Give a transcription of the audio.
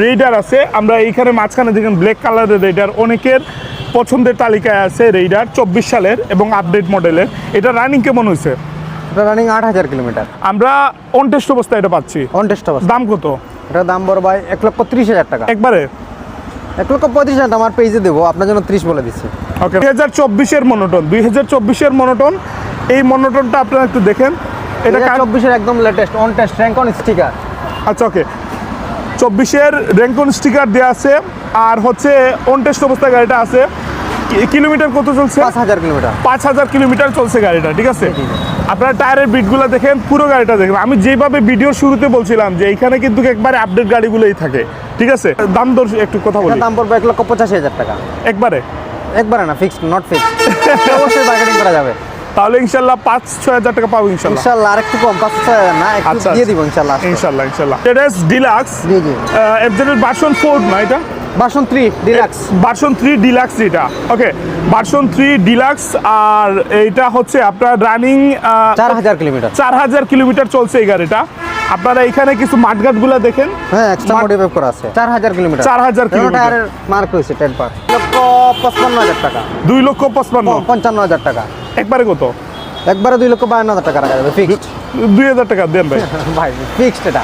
Raider আছে, আমরা এইখানে মাঝখানে দেখেন ব্ল্যাক কালারের রেইডার অনেকের পছন্দের তালিকায় আছে। রেইডার 24 সালের এবং আপডেট মডেলের। এটা রানিং কেমন হয়েছে? এটা রানিং 8000 কিলোমিটার। আমরা অন টেস্ট অবস্থায় এটা পাচ্ছি। অন টেস্ট অবস্থা। দাম কত? এটার দাম বড় ভাই 1,30,000 টাকা। একবারে 1,35,000 আমার পেজে দেবো, আপনার জন্য 30 বলে দিচ্ছি। ওকে, 2024-এর মনোটন, 2024-এর মনোটন। এই মনোটনটা আপনারা একটু দেখেন। এটা 24-এর একদম latest on test rank on sticker. আচ্ছা, ওকে, 24-এর র্যাঙ্কন স্টিকার দেওয়া আছে আর হচ্ছে অন টেস্ট অবস্থায় গাড়িটা আছে। কিলোমিটার কত চলছে? 5000 কিলোমিটার। 5000 কিলোমিটার চলছে গাড়িটা, ঠিক আছে। জি, জি। আপনারা টায়ারের বিটগুলো দেখেন, পুরো গাড়িটা দেখেন। আমি যেভাবে ভিডিওর শুরুতে বলছিলাম যে এইখানে কিন্তু একবারে আপডেট গাড়িগুলোই থাকে, ঠিক আছে। দাম দর একটু কথা বলি। এটার দাম পড়বে 1,85,000 টাকা। একবারে একবারে না, ফিক্সড, নট ফিক্সড। অবশ্যই বার্গেনিং করা যাবে। তাহলে ইনশাল্লাহ 5-6 হাজার টাকা পাবো ইনশাল্লাহ। ইনশাআল্লাহ আরেকটু কম, 5,000 না, একটু আচ্ছা, দিয়ে দিব ইনশাআল্লাহ। ইনশাল্লাহ ইনশাল্লাহ। এটাস ডিলাক্স। জি জি। এফজেড ভার্সন 4 না এটা? Version 3 deluxe. ভার্সন 3 ডিলাক্স এটা। ওকে, ভার্সন 3 ডিলাক্স। আর এইটা হচ্ছে আপনার রানিং 4000 কিলোমিটার। 4000 কিলোমিটার চলছে এই গাড়িটা। আপনারা এখানে কিছু মাঠঘাটগুলো দেখেন। হ্যাঁ, এক্সট্রা মডিফাই করা আছে। 4000 কিলোমিটার। 4000 কিলোমিটার। টায়ারের মার্ক হয়েছে 10 পার। 2,55,000 টাকা। 2,55,000। 55,000 টাকা। একবারে কত? একবারে 2,52,000 টাকা রাখা যাবে ফিক্সড। 2000 টাকা দেন ভাই। ভাই ফিক্সড এটা।